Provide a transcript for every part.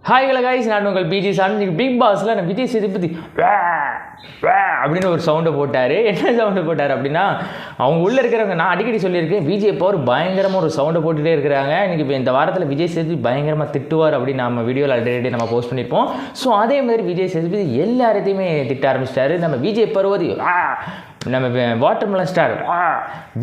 Hi hello guys, நான் உங்கள் PG San. Big பாஸில் நான் விஜய் சேதுபதி அப்படின்னு ஒரு சவுண்டை போட்டார். என்ன சவுண்டு போட்டார் அப்படின்னா, அவங்க உள்ளே இருக்கிறவங்க, நான் அடிக்கடி சொல்லியிருக்கேன், விஜய் பவர் பயங்கரமாக ஒரு சவுண்டை போட்டுகிட்டே இருக்கிறாங்க. இன்றைக்கி இப்போ இந்த வாரத்தில் விஜய் சேதுபதி பயங்கரமாக திட்டுவார் அப்படின்னு நம்ம வீடியோவில் ஆல்ரெடி நம்ம போஸ்ட் பண்ணியிருப்போம். ஸோ அதே மாதிரி விஜய் சேதுபதி எல்லாத்தையுமே திட்ட ஆரம்பிச்சிட்டாரு. நம்ம விஜய் பருவதி, நம்ம வாட்டர்மெலன் ஸ்டார்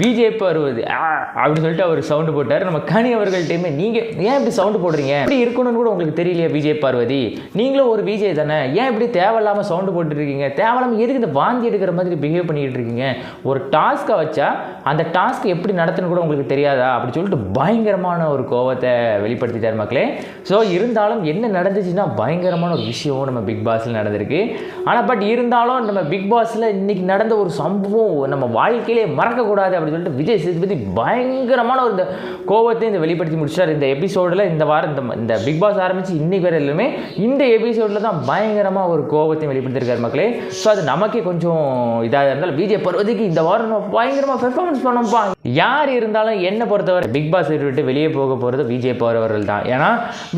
விஜய் பருவதி அப்படின்னு சொல்லிட்டு அவர் சவுண்டு போட்டார். நம்ம கனி அவர்கள்ட்டையுமே, நீங்கள் ஏன் இப்படி சவுண்டு போடுறீங்க, இப்படி இருக்கணும்னு கூட உங்களுக்கு தெரியலையா விஜய் பார்வதி, நீங்களும் ஒரு விஜய் தானே, ஏன் இப்படி தேவையில்லாமல் சவுண்டு போட்டுருக்கீங்க, தேவையில்லாமல் எதுக்கு இந்த வாந்தி எடுக்கிற மாதிரி பிஹேவ் பண்ணிக்கிட்டு இருக்கீங்க, ஒரு டாஸ்க்கை வச்சா அந்த டாஸ்க் எப்படி நடத்தணும் கூட உங்களுக்கு தெரியாதா அப்படி சொல்லிட்டு பயங்கரமான ஒரு கோவத்தை வெளிப்படுத்திட்டார் மக்களே. ஸோ இருந்தாலும் என்ன நடந்துச்சுன்னா, பயங்கரமான ஒரு விஷயம் நம்ம பிக் பாஸில் நடந்திருக்கு. ஆனால் பட் இருந்தாலும் நம்ம பிக் பாஸில் இன்றைக்கி நடந்த ஒரு சம்பவம் நம்ம வாழ்க்கையிலே மறக்கக்கூடாது அப்படின்னு சொல்லிட்டு விஜய் சேதுபதி பயங்கரமான ஒரு இந்த கோவத்தை இந்த வெளிப்படுத்தி முடிச்சார். இந்த எபிசோடில் இந்த வாரம் இந்த பிக் பாஸ் ஆரம்பித்து இன்னைக்கு வேறு எல்லாமே இந்த எபிசோடில் தான் பயங்கரமாக ஒரு கோவத்தை வெளிப்படுத்தியிருக்காரு மக்களே. ஸோ அது நமக்கே கொஞ்சம் இதாக இருந்தாலும் விஜய் பருவதிக்கு இந்த வாரம் நம்ம பயங்கரமாக பெர்ஃபார்மன்ஸ் பண்ணோம்ப்பா. யார் இருந்தாலும் என்னை பொறுத்தவரை பிக் பாஸ் விட்டு வெளியே போக போகிறது விஜய் பருவர்கள் தான். ஏன்னா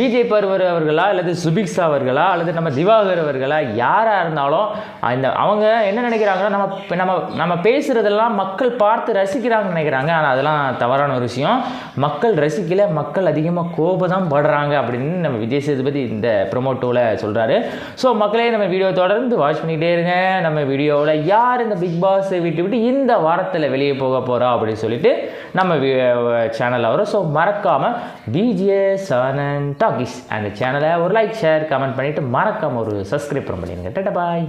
விஜய் பருவர் அவர்களா அல்லது சுபிக்ஷா அவர்களா அல்லது நம்ம திவாகர் அவர்களா யாராக இருந்தாலும் அவங்க என்ன நினைக்கிறாங்கன்னா, நம்ம பேசுகிறதெல்லாம் மக்கள் பார்த்து ரசிக்கிறாங்கன்னு நினைக்கிறாங்க. ஆனால் அதெல்லாம் தவறான ஒரு விஷயம். மக்கள் ரசிக்கலை, மக்கள் அதிகமாக கோபம் தான் படுறாங்க அப்படின்னு நம்ம விஜய் சேதுபதி இந்த ப்ரொமோட்டோவில் சொல்கிறாரு. ஸோ மக்களே, நம்ம வீடியோ தொடர்ந்து வாட்ச் பண்ணிக்கிட்டே இருங்க. நம்ம வீடியோவில் யார் இந்த பிக் பாஸை விட்டு இந்த வாரத்தில் வெளியே போக போகிறா அப்படின்னு சொல்லிட்டு நம்ம சேனலில் வரும். ஸோ மறக்காமல் பிஜே சானன் டாக்கிஸ் அந்த சேனலை ஒரு லைக் ஷேர் கமெண்ட் பண்ணிவிட்டு மறக்காமல் ஒரு சப்ஸ்கிரைப் பண்ணிடுங்க. டாடா பாய்.